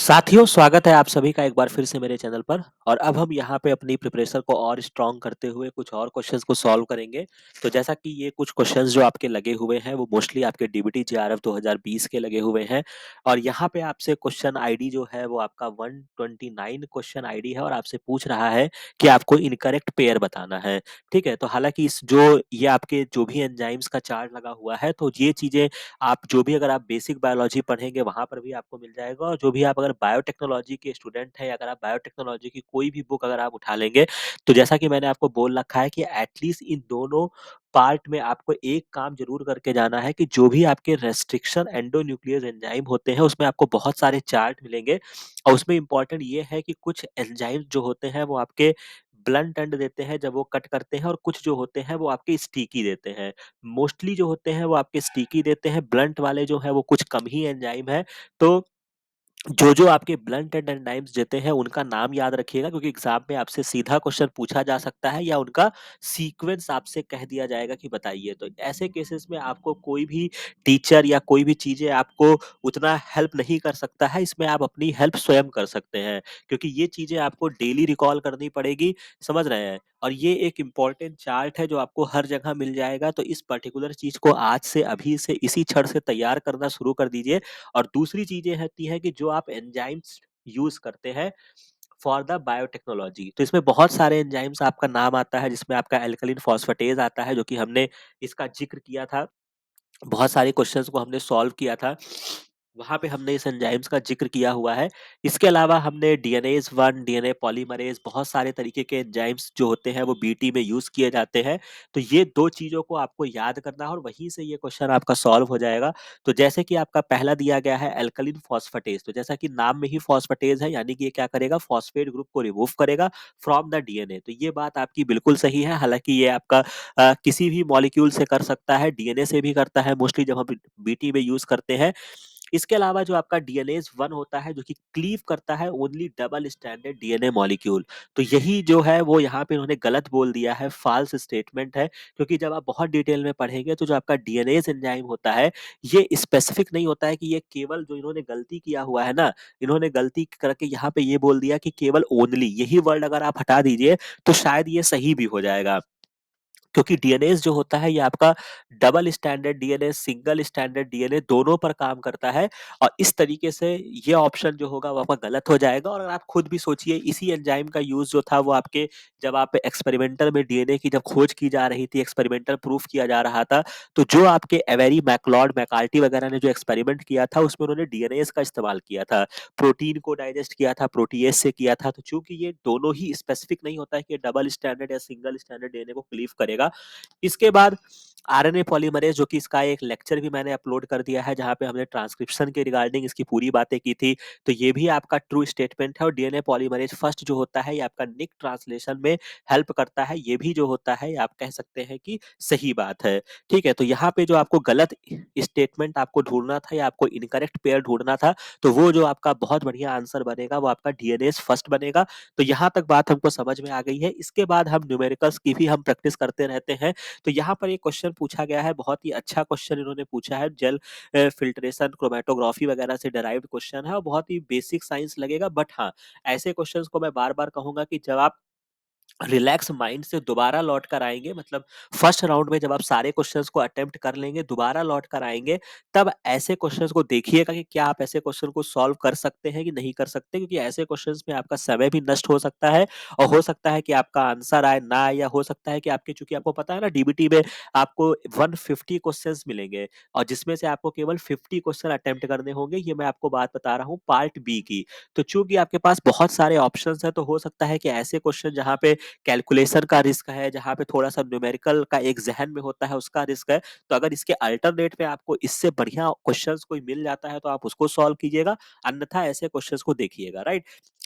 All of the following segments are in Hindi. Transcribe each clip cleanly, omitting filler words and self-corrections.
साथियों, स्वागत है आप सभी का एक बार फिर से मेरे चैनल पर और अब हम यहाँ पे अपनी प्रिपरेशन को और स्ट्रॉन्ग करते हुए कुछ और क्वेश्चंस को सॉल्व करेंगे। तो जैसा कि ये कुछ क्वेश्चंस जो आपके लगे हुए हैं वो मोस्टली आपके डीबीटी जेआरएफ 2020 के लगे हुए हैं और यहाँ पे आपसे क्वेश्चन आईडी जो है वो आपका 129 क्वेश्चन आईडी है और आपसे पूछ रहा है कि आपको इनकरेक्ट पेयर बताना है। ठीक है? तो हालाँकि इस जो ये आपके जो भी एंजाइम्स का चार्ट लगा हुआ है तो ये चीज़ें आप जो भी अगर आप बेसिक बायोलॉजी पढ़ेंगे वहाँ पर भी आपको मिल जाएगा और जो भी आप अगर बायोटेक्नोलॉजी के स्टूडेंट हैं या अगर आप बायोटेक्नोलॉजी की कोई भी बुक अगर आप उठा लेंगे, तो जैसा कि मैंने आपको बोल रखा है कि एटलीस्ट इन दोनों पार्ट में आपको एक काम ज़रूर करके जाना है कि जो भी आपके रेस्ट्रिक्शन एंडोन्यूक्लियस एंजाइम होते हैं, उसमें आपको बहुत सारे चार्ट मिलेंगे और उसमें इम्पोर्टेंट ये है कि कुछ एंजाइम्स जो होते हैं वो आपके ब्लंट एंड देते हैं जब वो कट करते हैं और कुछ जो होते हैं वो आपके स्टिकी देते हैं। मोस्टली जो होते हैं वो आपके स्टिकी देते हैं, ब्लंट वाले जो हैं वो कुछ कम ही एंजाइम है। तो जो आपके ब्लंट एंड एंजाइम्स देते हैं उनका नाम याद रखिएगा क्योंकि एग्जाम में आपसे सीधा क्वेश्चन पूछा जा सकता है या उनका सीक्वेंस आपसे कह दिया जाएगा कि बताइए। तो ऐसे केसेस में आपको कोई भी टीचर या कोई भी चीज़ें आपको उतना हेल्प नहीं कर सकता है, इसमें आप अपनी हेल्प स्वयं कर सकते हैं क्योंकि ये चीज़ें आपको डेली रिकॉल करनी पड़ेगी, समझ रहे हैं? और ये एक इम्पोर्टेंट चार्ट है जो आपको हर जगह मिल जाएगा, तो इस पर्टिकुलर चीज़ को आज से अभी से इसी क्षण से तैयार करना शुरू कर दीजिए। और दूसरी चीज़ें होती है कि जो आप एंजाइम्स यूज़ करते हैं फॉर द बायोटेक्नोलॉजी, तो इसमें बहुत सारे एंजाइम्स आपका नाम आता है जिसमें आपका एल्कलीन फॉस्फेटेज आता है जो कि हमने इसका ज़िक्र किया था। बहुत सारे क्वेश्चंस को हमने सॉल्व किया था। वहाँ पे हमने इस एंजाइम्स का ज़िक्र किया हुआ है। इसके अलावा हमने डीएनएज़ 1, डीएनए पॉलीमरेज़ बहुत सारे तरीके के एंजाइम्स जो होते हैं वो बीटी में यूज़ किए जाते हैं। तो ये 2 चीज़ों को आपको याद करना है और वहीं से ये क्वेश्चन आपका सॉल्व हो जाएगा। तो जैसे कि आपका पहला दिया गया है एल्कलीन फॉस्फेटेज़, तो जैसा कि नाम में ही फॉस्फेटेज़ है यानी कि ये क्या करेगा फॉस्फेट ग्रुप को रिमूव करेगा फ्रॉम द डीएनए। तो ये बात आपकी बिल्कुल सही है। हालाँकि ये आपका किसी भी मॉलिक्यूल से कर सकता है, डीएनए से भी करता है मोस्टली जब हम बीटी में यूज़ करते हैं। इसके अलावा जो आपका डीएनएज़ 1 होता है जो कि क्लीव करता है only double stranded DNA molecule. तो यही जो है वो यहाँ पे इन्होंने गलत बोल दिया है, फ़ाल्स स्टेटमेंट है क्योंकि जब आप बहुत डिटेल में पढ़ेंगे तो जो आपका डीएनएज़ एंजाइम होता है, ये स्पेसिफिक नहीं होता है कि ये केवल जो इन्होंने गलती किया हुआ है ना, इन्होंने गलती करके यहाँ पे ये बोल दिया कि केवल ओनली यही वर्ड अगर आप हटा दीजिए, तो शायद ये सही भी हो जाएगा। क्योंकि डीएनएज़ जो होता है ये आपका double standard DNA, single standard DNA दोनों पर काम करता है और इस तरीके से ये ऑप्शन जो होगा वो आपका गलत हो जाएगा और आप खुद भी सोचिए इसी एंजाइम का यूज़ जो था वो आपके जब आप एक्सपेरिमेंटल में डीएनए की जब खोज की जा रही थी, एक्सपेरिमेंटल प्रूफ किया जा रहा था, तो जो आपके एवेरी मैकलॉड, मैकार्टी वगैरह ने जो एक्सपेरिमेंट किया था उसमें उन्होंने डीएनएज़ का इस्तेमाल किया था। प्रोटीन को डाइजेस्ट किया था, प्रोटीएज़ से किया था, तो चूँकि ये दोनों ही स्पेसिफिक नहीं होता है कि डबल स्टैंडर्ड या सिंगल स्टैंडर्ड डीएनए को क्लीव करेगा। इसके बाद आरएनए पॉलीमरेज़ जो कि इसका एक लेक्चर भी मैंने अपलोड कर दिया है, जहाँ पे हमने ट्रांसक्रिप्शन के रिगार्डिंग इसकी पूरी बातें की थी। तो ये भी आपका ट्रू स्टेटमेंट है और डीएनए पॉलीमरेज़ फर्स्ट जो होता है, ये आपका निक ट्रांसलेशन में हेल्प करता है। ये भी जो होता है, ये आप कह सकते हैं कि सही बात है। ठीक है? तो यहाँ पे जो आपको गलत स्टेटमेंट आपको ढूँढना था या आपको इनकरेक्ट पेयर ढूँढना था, तो वो जो आपका बहुत बढ़िया आंसर बनेगा, वो आपका डीएनएज़ फर्स्ट बनेगा। तो यहाँ तक बात हमको समझ में आ गई है। इसके बाद हम न्यूमेरिकल्स की भी हम प्रैक्टिस करते रहते हैं। तो यहाँ पर एक क्वेश्चन पूछा गया है, बहुत ही अच्छा क्वेश्चन इन्होंने पूछा है, जेल फिल्ट्रेशन, क्रोमैटोग्राफी वगैरह से डिराइव्ड क्वेश्चन है और बहुत ही बेसिक साइंस लगेगा बट हाँ, ऐसे क्वेश्चंस को मैं बार-बार कहूँगा कि जब आप रिलैक्स माइंड से दोबारा लौट कर आएँगे मतलब फर्स्ट राउंड में जब आप सारे क्वेश्चंस को अटेम्प्ट कर लेंगे, दोबारा लौट कर आएँगे, तब ऐसे क्वेश्चंस को देखिएगा कि क्या आप ऐसे क्वेश्चन को सॉल्व कर सकते हैं कि नहीं कर सकते क्योंकि ऐसे क्वेश्चंस में आपका समय भी नष्ट हो सकता है और हो सकता है कि आपका आंसर आए, ना आए या हो सकता है कि आपके चूँकि आपको पता है ना डीबीटी में आपको 150 क्वेश्चंस मिलेंगे और जिसमें से आपको केवल 50 क्वेश्चन अटेम्प्ट करने होंगे, ये मैं आपको बात बता रहा हूँ पार्ट बी की। तो चूँकि आपके पास बहुत सारे ऑप्शंस हैं, तो हो सकता है कि ऐसे क्वेश्चन जहाँ पे कैलकुलेशन का रिस्क है, जहाँ पे थोड़ा-सा न्यूमेरिकल का एक ज़हन में होता है, उसका रिस्क है। तो अगर इसके अल्टरनेट में आपको इससे बढ़िया क्वेश्चंस कोई मिल जाता है, तो आप उसको सॉल्व कीजिएगा, अन्यथा ऐसे क्वेश्चंस को देखिएगा, राइट?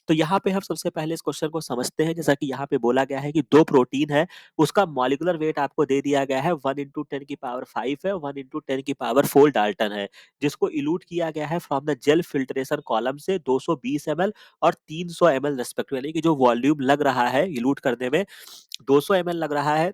तो यहाँ पे हम सबसे पहले इस क्वेश्चन को समझते हैं, जैसा कि यहाँ पे बोला गया है कि 2 प्रोटीन है, उसका मॉलिक्यूलर वेट आपको दे दिया गया है 1 into 10 की पावर 5 है, 1 into 10 की पावर 4 डाल्टन है, जिसको इल्यूट किया गया है from the gel filtration column से 220 एमएल और 300 एमएल रिस्पेक्टिवली कि जो वॉल्यूम लग रहा है इल्यूट करने में 200 एमएल लग रहा है।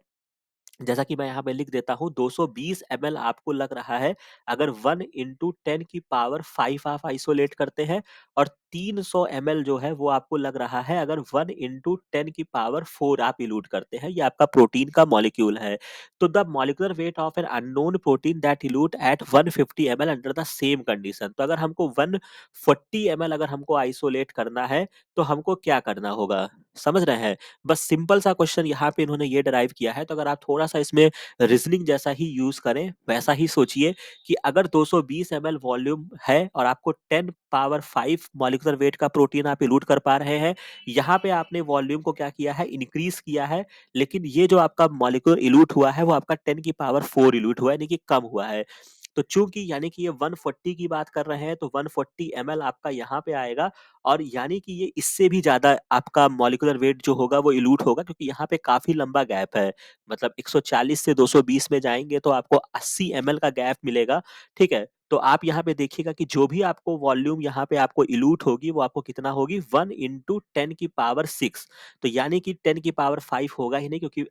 जैसा कि मैं यहाँ पे लिख देता हूँ 220 एमएल आपको लग रहा है अगर 1 into 10 की पावर 5 आप आइसोलेट करते हैं और 300 ml जो है वो आपको लग रहा है अगर 1 into 10 की पावर 4 आप इल्यूट करते हैं, ये आपका प्रोटीन का मॉलिक्यूल है। तो the molecular weight of an unknown protein that elute at 150 ml under the same condition. तो अगर हमको 140 ml अगर हमको आइसोलेट करना है तो हमको क्या करना होगा, समझ रहे हैं? बस सिंपल सा क्वेश्चन यहाँ पे इन्होंने ये डिराइव किया है। तो अगर आप थोड़ा सा इसमें रीजनिंग जैसा ही यूज करें, वैसा ही सोचिए कि अगर 220 ml वॉल्यूम है और आपको 10 पावर 5 मॉलिक्यूलर वेट का प्रोटीन आप इल्यूट कर पा रहे हैं, यहाँ पे आपने वॉल्यूम को क्या किया है, इंक्रीज किया है, लेकिन ये जो आपका मॉलिक्यूलर इल्यूट हुआ है वो आपका 10 की पावर 4 इल्यूट हुआ है, यानी कि कम हुआ है। तो चूंकि यानी कि ये 140 की बात कर रहे हैं तो 140 ml आपका यहाँ पे आएगा, और यानी कि ये इससे भी ज्यादा आपका मॉलिक्यूलर वेट जो होगा वो इल्यूट होगा, क्योंकि यहाँ पे काफी लंबा गैप है। मतलब 140 से 220 में जाएंगे तो आपको 80 ml का गैप मिलेगा। ठीक है, तो आप यहाँ पे देखिएगा कि जो भी आपको वॉल्यूम यहाँ पे आपको इल्यूट होगी वो आपको कितना होगी, 1 into 10 की पावर 6। तो यानी कि 10 की पावर 5 होगा ही नहीं, क्योंकि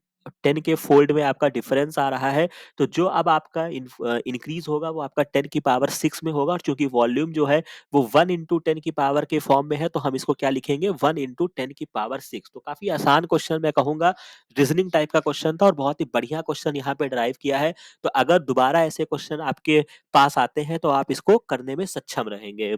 10 के फोल्ड में आपका डिफरेंस आ रहा है। तो जो अब आपका इंक्रीज होगा वो आपका 10 की पावर 6 में होगा, और चूंकि वॉल्यूम जो है वो 1 into 10 की पावर के फॉर्म में है तो हम इसको क्या लिखेंगे, 1 into 10 की पावर 6। तो काफी आसान क्वेश्चन मैं कहूंगा, रीजनिंग टाइप का क्वेश्चन था और बहुत ही बढ़िया क्वेश्चन यहाँ पे ड्राइव किया है। तो अगर दोबारा ऐसे क्वेश्चन आपके पास आते हैं तो आप इसको करने में सक्षम रहेंगे।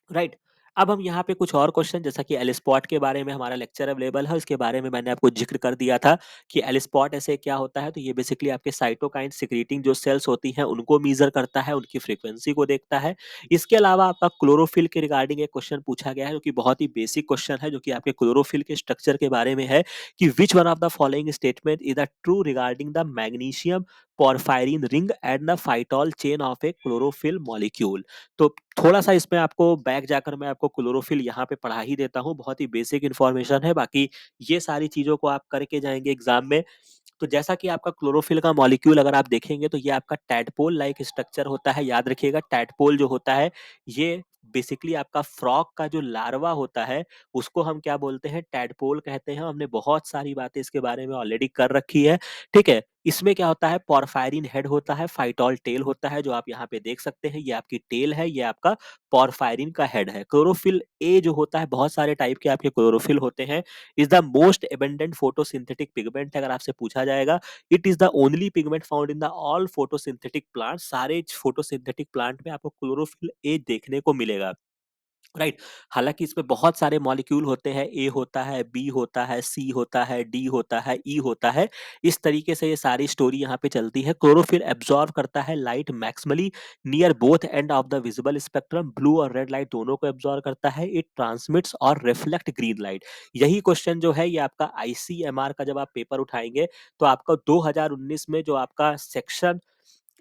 राइट। अब हम यहाँ पे कुछ और क्वेश्चन, जैसा कि एलिस्पॉट के बारे में हमारा लेक्चर अवेलेबल है, उसके बारे में मैंने आपको जिक्र कर दिया था कि एलिस्पॉट ऐसे क्या होता है। तो ये बेसिकली आपके साइटोकाइन सिक्रीटिंग जो सेल्स होती हैं उनको मीजर करता है, उनकी फ्रीक्वेंसी को देखता है। इसके अलावा आपका क्लोरोफिल के रिगार्डिंग एक क्वेश्चन पूछा गया है, जो कि बहुत ही बेसिक क्वेश्चन है, जो कि आपके क्लोरोफिल के स्ट्रक्चर के बारे में है कि which one of the following statement is the true regarding the magnesium porphyrin ring and the phytol chain of A chlorophyll molecule. तो थोड़ा सा इसमें आपको बैक जाकर मैं आपको क्लोरोफिल यहाँ पे पढ़ा ही देता हूँ, बहुत ही बेसिक इन्फॉर्मेशन है, बाकी ये सारी चीजों को आप करके जाएंगे एग्जाम में। तो जैसा कि आपका क्लोरोफिल का मॉलिक्यूल अगर आप देखेंगे तो ये आपका टैडपोल लाइक स्ट्रक्चर होता है। याद रखिएगा, टैडपोल जो होता है ये बेसिकली आपका फ्रॉग का जो लार्वा होता है उसको हम क्या बोलते हैं, टैडपोल कहते हैं। हमने बहुत सारी बातें इसके बारे में ऑलरेडी कर रखी है। ठीक है, इसमें क्या होता है, पॉरफायरिन हेड होता है, फाइटोल टेल होता है, जो आप यहाँ पे देख सकते हैं, ये आपकी टेल है, ये आपका पॉरफायरिन का हेड है। क्लोरोफिल ए जो होता है, बहुत सारे टाइप के आपके क्लोरोफिल होते हैं, is the most abundant photosynthetic pigment. अगर आपसे पूछा जाएगा, it is the only pigment found in the all photosynthetic plant. सारे फोटोसिंथेटिक प्लांट में आपको क्लोरोफिल ए देखने को मिलेगा। राइट। हालांकि इसमें बहुत सारे मॉलिक्यूल होते हैं, ए होता है, बी होता है, सी होता है, डी होता है, ई होता है। इस तरीके से ये सारी स्टोरी यहाँ पे चलती है। क्लोरोफिल एब्जॉर्ब करता है light maximally near both end of the visible spectrum, blue और रेड लाइट दोनों को एब्जॉर्ब करता है। इट ट्रांसमिट्स और रिफ्लेक्ट ग्रीन लाइट। यही क्वेश्चन जो है ये आपका आईसीएमआर का जब आप पेपर उठाएंगे तो आपका 2019 में जो आपका सेक्शन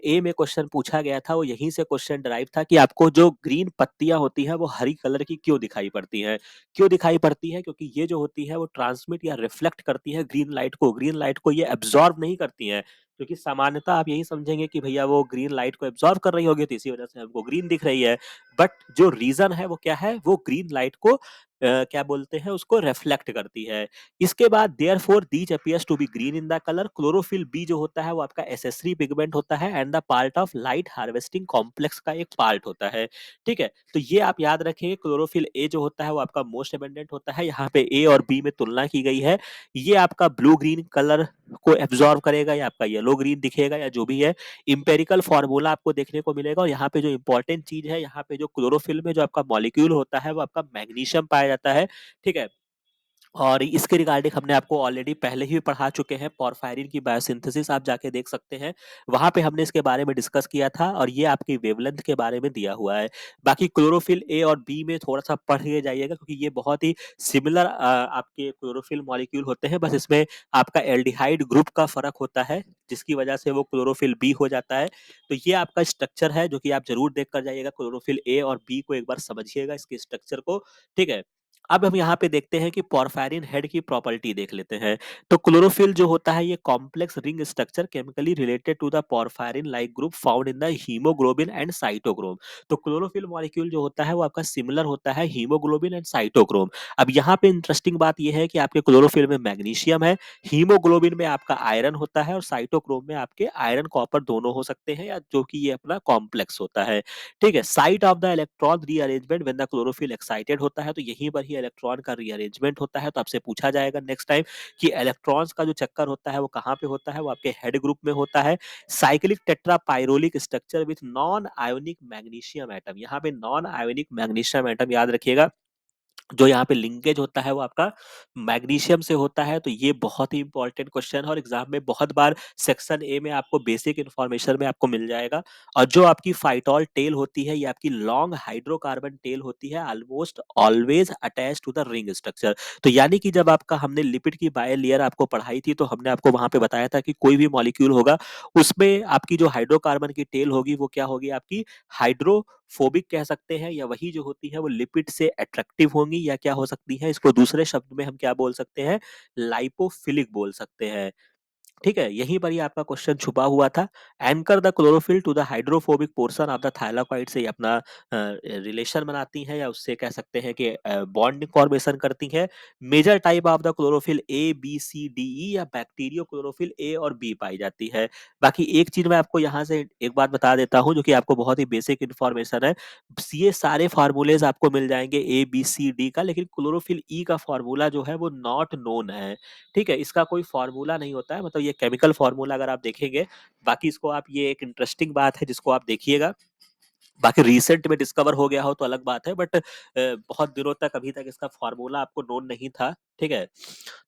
ए में क्वेश्चन पूछा गया था, वो यहीं से क्वेश्चन ड्राइव था कि आपको जो ग्रीन पत्तियां होती हैं वो हरी कलर की क्यों दिखाई पड़ती हैं। क्यों दिखाई पड़ती है, क्योंकि ये जो होती है वो ट्रांसमिट या रिफ्लेक्ट करती है ग्रीन लाइट को, ग्रीन लाइट को ये एब्जॉर्ब नहीं करती हैं। क्योंकि सामान्यतः आप यही समझेंगे कि भैया वो ग्रीन लाइट को एब्जॉर्ब कर रही होगी तो इसी वजह से हमको ग्रीन दिख रही है। बट जो रीजन है वो क्या है, वो ग्रीन लाइट को क्या बोलते हैं, उसको रिफ्लेक्ट करती है। इसके बाद therefore these appears to be green in the colour. Chlorophyll b जो होता है वो आपका एसेसरी पिगमेंट होता है and the part of light harvesting complex का एक पार्ट होता है। ठीक है, तो ये आप याद रखें, क्लोरोफिल ए जो होता है वो आपका मोस्ट एबंडेंट होता है। यहाँ पे ए और बी में तुलना की गई है। ये आपका ब्लू ग्रीन कलर को एब्जॉर्ब करेगा, या आपका येलो ग्रीन दिखेगा, या जो भी है इंपेरिकल फार्मूला आपको देखने को मिलेगा। और यहाँ पे जो इंपॉर्टेंट चीज है, यहाँ पे जो क्लोरोफिल में जो आपका मॉलिक्यूल होता है वो आपका मैग्नीशियम पाया जाता है। ठीक है, और इसके रिगार्डिंग हमने आपको ऑलरेडी पहले ही पढ़ा चुके हैं, पॉरफायरिन की बायोसिंथेसिस आप जाके देख सकते हैं, वहां पे हमने इसके बारे में डिस्कस किया था, और ये आपकी वेवलेंथ के बारे में दिया हुआ है। बाकी क्लोरोफिल ए और बी में थोड़ा सा पढ़ के जाइएगा, क्योंकि ये बहुत ही सिमिलर आपके क्लोरोफिल मॉलिक्यूल होते हैं, बस इसमें आपका एल्डिहाइड ग्रुप का फर्क होता है, जिसकी वजह से वो क्लोरोफिल बी हो जाता है। तो ये आपका स्ट्रक्चर है जो कि आप जरूर देख कर जाइएगा, क्लोरोफिल ए और बी को एक बार समझिएगा, इसके स्ट्रक्चर को। ठीक है, अब हम यहाँ पे देखते हैं कि पोरफायरिन हेड की प्रॉपर्टी देख लेते हैं। तो क्लोरोफिल जो होता है ये complex ring structure chemically related to the porphyrin like group found in the haemoglobin and cytochrome. तो क्लोरोफिल मॉलिक्यूल जो होता है वो आपका सिमिलर होता है हीमोग्लोबिन एंड साइटोक्रोम। अब यहाँ पे इंटरेस्टिंग बात ये है कि आपके क्लोरोफिल में मैग्नीशियम है, हीमोग्लोबिन में आपका आयरन होता है और साइटोक्रोम में आपके आयरन कॉपर दोनों हो सकते हैं, या जो कि ये अपना कॉम्प्लेक्स होता है। ठीक है, site of the electron rearrangement when the chlorophyll excited होता है, तो यहीं पर ही इलेक्ट्रॉन का रीअरेंजमेंट होता है। तो आपसे पूछा जाएगा नेक्स्ट टाइम कि इलेक्ट्रॉन्स का जो चक्कर होता है वो कहाँ पे होता है, वो आपके हेड ग्रुप में होता है। Cyclic tetrapyrrolic structure with non ionic magnesium atom, यहाँ पे नॉन आयोनिक मैग्नीशियम एटम याद रखिएगा। जो यहाँ पे लिंकेज होता है वो आपका मैग्नीशियम से होता है। तो ये बहुत ही इंपॉर्टेंट क्वेश्चन है और एग्जाम में बहुत बार सेक्शन ए में आपको बेसिक इन्फॉर्मेशन में आपको मिल जाएगा। और जो आपकी फाइटॉल टेल होती है ये आपकी लॉन्ग हाइड्रोकार्बन टेल होती है, almost always attach to the ring structure. तो यानी कि जब आपका हमने लिपिड की बाय लेयर आपको पढ़ाई थी तो हमने आपको वहां पे बताया था कि कोई भी मॉलिक्यूल होगा उसमें आपकी जो हाइड्रोकार्बन की टेल होगी वो क्या होगी, आपकी हाइड्रोफोबिक कह सकते हैं, या वही जो होती है वो लिपिड से अट्रैक्टिव होंगी, या क्या हो सकती है, इसको दूसरे शब्द में हम क्या बोल सकते हैं, लाइपोफिलिक बोल सकते हैं। ठीक है, यहीं पर ही आपका क्वेश्चन छुपा हुआ था। Anchor the chlorophyll to the hydrophobic portion of the thylakoid से ये अपना रिलेशन बनाती हैं, या उससे कह सकते हैं कि बॉन्ड फॉर्मेशन करती हैं। Major type of the chlorophyll a b c d e, या बैक्टीरियो क्लोरोफिल ए और बी पाई जाती है। बाकी एक चीज मैं आपको यहाँ से एक बात बता देता हूँ जो कि आपको बहुत ही बेसिक इन्फॉर्मेशन है। ये सारे फार्मूलेज आपको मिल जाएंगे ए बी सी डी का, लेकिन क्लोरोफिल ई का फार्मूला जो है वो नॉट नोन है। ठीक है, इसका कोई फॉर्मूला नहीं होता है, मतलब ये केमिकल फॉर्मूला अगर आप देखेंगे। बाकी इसको आप, ये एक इंटरेस्टिंग बात है जिसको आप देखिएगा। बाकी रिसेंट में डिस्कवर हो गया हो तो अलग बात है, बट बहुत दिनों तक अभी तक इसका फार्मूला आपको नोन नहीं था। ठीक है,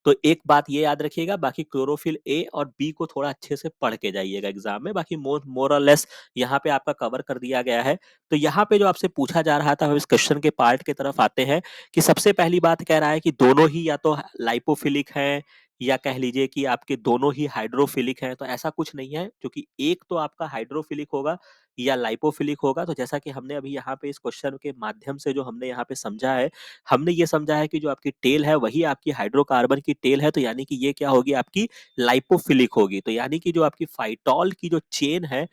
तो एक बात ये याद रखिएगा, बाकी क्लोरोफिल ए और बी को थोड़ा अच्छे से पढ़ के जाइएगा एग्जाम में। बाकी मोर मोर और लेस यहाँ पे आपका कवर कर दिया गया है। तो यहाँ पे जो आपसे पूछा जा रहा था, हम इस क्वेश्चन के पार्ट के तरफ आते हैं कि सबसे पहली बात कह रहा है कि दोनों ही या तो लाइपोफिलिक हैं, या कह लीजिए कि आपके दोनों ही हाइड्रोफिलिक हैं। तो ऐसा कुछ नहीं है, क्योंकि एक तो आपका हाइड्रोफिलिक होगा या लाइपोफिलिक होगा। तो जैसा कि हमने अभी यहाँ पे इस क्वेश्चन के माध्यम से जो हमने यहाँ पे समझा है, हमने ये समझा है कि जो आपकी टेल है वही आपकी हाइड्रोकार्बन की टेल है। तो यानी कि ये क्या होगी, आपकी लाइपोफिलिक होगी। तो यानी कि जो आपकी फाइटॉल की जो चेन है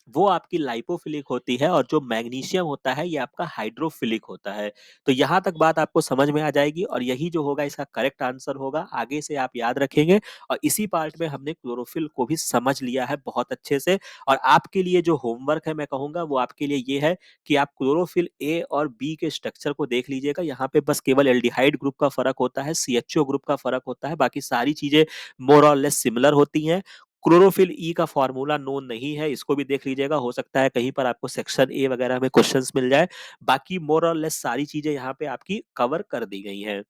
वो आपकी लाइपोफिलिक होती है, और जो मैग्नीशियम होता है ये आपका हाइड्रोफिलिक होता है। तो यहाँ तक बात आपको समझ में आ जाएगी, और यही जो होगा इसका करेक्ट आंसर होगा। आगे से आप याद रखेंगे। और इसी पार्ट में हमने क्लोरोफिल को भी समझ लिया है बहुत अच्छे से। और आपके लिए जो होमवर्क है मैं कहूंगा वो आपके लिए ये है कि आप क्लोरोफिल ए और बी के स्ट्रक्चर को देख लीजिएगा। यहाँ पे बस केवल एल्डिहाइड ग्रुप का फर्क होता है, सीएचओ ग्रुप का फर्क होता है, बाकी सारी चीजें मोर और लेस सिमिलर होती हैं। क्लोरोफिल ई का फॉर्मूला नोन नहीं है, इसको भी देख लीजिएगा, हो सकता है कहीं पर आपको सेक्शन ए वगैरह में क्वेश्चंस मिल जाए। बाकी मोर और लेस सारी चीजें यहाँ पे आपकी कवर कर दी गई हैं।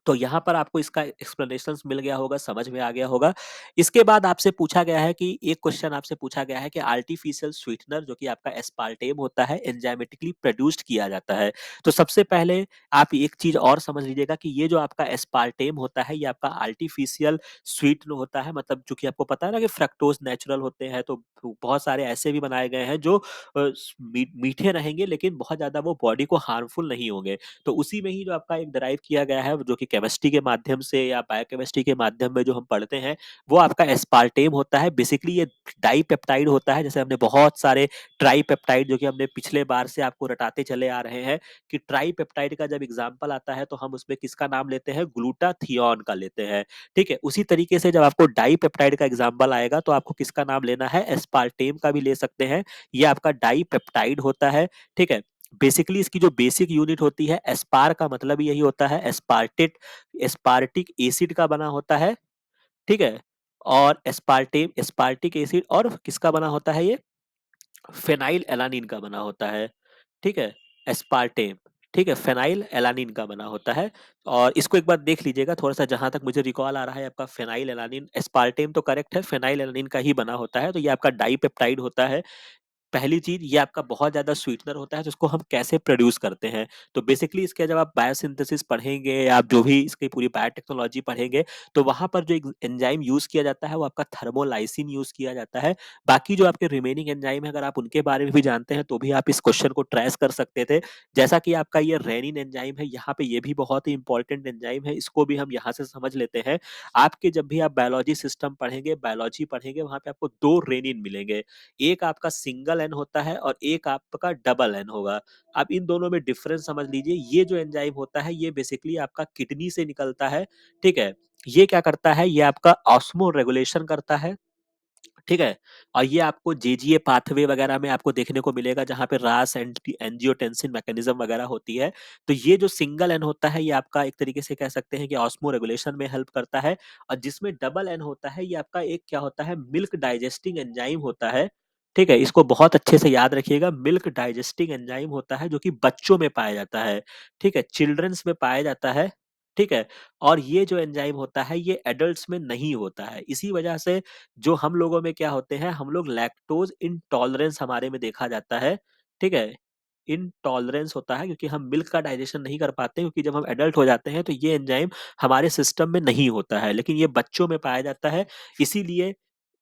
तो यहाँ पर आपको इसका एक्सप्लेनेशंस मिल गया होगा, समझ में आ गया होगा। इसके बाद आपसे पूछा गया है कि एक क्वेश्चन आपसे पूछा गया है कि आर्टिफिशियल स्वीटनर जो कि आपका एस्पार्टेम होता है एंजाइमेटिकली प्रोड्यूस्ड किया जाता है। तो सबसे पहले आप एक चीज और समझ लीजिएगा कि ये जो आपका एस्पार्टेम होता है ये आपका आर्टिफिशियल स्वीट होता है। मतलब चूंकि आपको पता है ना कि फ्रक्टोज नेचुरल होते हैं, तो बहुत सारे ऐसे भी बनाए गए हैं जो मीठे रहेंगे लेकिन बहुत ज्यादा वो बॉडी को हार्मफुल नहीं होंगे। तो उसी में ही जो आपका एक ड्राइव किया गया है जो कि केमिस्ट्री के माध्यम से या बायोकेमिस्ट्री के माध्यम में जो हम पढ़ते हैं, वो आपका एस्पार्टेम होता है। बेसिकली ये डाई पेप्टाइड होता है। जैसे हमने बहुत सारे ट्राई पेप्टाइड जो कि हमने पिछले बार से आपको रटाते चले आ रहे हैं कि ट्राई पेप्टाइड का जब एग्जाम्पल आता है तो हम उसमें किसका नाम लेते हैं, ग्लूटाथियोन का लेते हैं। ठीक है, उसी तरीके से जब आपको डाई पेप्टाइड का एग्जाम्पल आएगा तो आपको किसका नाम लेना है, एस्पार्टेम का भी ले सकते हैं। ये आपका डाई पेप्टाइड होता है। ठीक है, बेसिकली इसकी जो बेसिक यूनिट होती है, एस्पार का मतलब यही होता है, एस्पार्टेट एस्पार्टिक एसिड का बना होता है। ठीक है, और एस्पार्टेम एस्पार्टिक एसिड और किसका बना होता है, ये फेनाइल एलानिन का बना होता है। ठीक है, एस्पार्टेम, ठीक है, फेनाइल एलानिन का बना होता है। और इसको एक बार देख लीजिएगा थोड़ा सा, जहां तक मुझे रिकॉल आ रहा है आपका फेनाइल एलानिन, एस्पार्टेम तो करेक्ट है, फेनाइल एलानिन का ही बना होता है। तो ये आपका डाई पेप्टाइड होता है। पहली चीज़ ये आपका बहुत ज़्यादा स्वीटनर होता है जिसको हम कैसे प्रोड्यूस करते हैं। तो बेसिकली इसके जब आप बायोसिंथेसिस पढ़ेंगे या आप जो भी इसकी पूरी बायोटेक्नोलॉजी पढ़ेंगे, तो वहाँ पर जो एक एंजाइम यूज़ किया जाता है वो आपका थर्मोलाइसिन यूज़ किया जाता है। बाकी जो आपके रिमेनिंग एंजाइम है अगर आप उनके बारे में भी जानते हैं तो भी आप इस क्वेश्चन को ट्रेस कर सकते थे। जैसा कि आपका ये रेनिन एंजाइम है, यहाँ पे ये भी बहुत ही इंपॉर्टेंट एंजाइम है, इसको भी हम यहाँ से समझ लेते हैं। आपके जब भी आप बायोलॉजी सिस्टम पढ़ेंगे, बायोलॉजी पढ़ेंगे, वहाँ पे आपको 2 रेनिन मिलेंगे। एक आपका सिंगल एन होता है और एक आपका डबल एन होगा। आप इन दोनों में डिफरेंस समझ लीजिए। ये जो एंजाइम होता है ये बेसिकली आपका किडनी से निकलता है, ठीक है? ये क्या करता है, ये आपका ऑस्मो रेगुलेशन करता है, ठीक है? और ये आपको जेजीए पाथवे वगैरह में आपको देखने को मिलेगा जहाँ पे रास एंजियोटेंसिन मैकेनिज्म वगैरह होती है। तो ये जो सिंगल एन होता है ये आपका एक तरीके से कह सकते हैं कि ऑस्मो रेगुलेशन में हेल्प करता है। और जिसमें डबल एन होता है ये आपका एक क्या होता है, मिल्क डाइजेस्टिंग एंजाइम होता है, ठीक है? इसको बहुत अच्छे से याद रखिएगा, मिल्क डाइजेस्टिंग एंजाइम होता है जो कि बच्चों में पाया जाता है, ठीक है? चिल्ड्रंस में पाया जाता है, ठीक है? और ये जो एंजाइम होता है ये एडल्ट्स में नहीं होता है। इसी वजह से जो हम लोगों में क्या होते हैं, हम लोग लैक्टोज इंटॉलरेंस हमारे में देखा जाता है, ठीक है? इंटॉलरेंस होता है क्योंकि हम मिल्क का डाइजेशन नहीं कर पाते, क्योंकि जब हम एडल्ट हो जाते हैं तो ये एंजाइम हमारे सिस्टम में नहीं होता है, लेकिन ये बच्चों में पाया जाता है। इसीलिए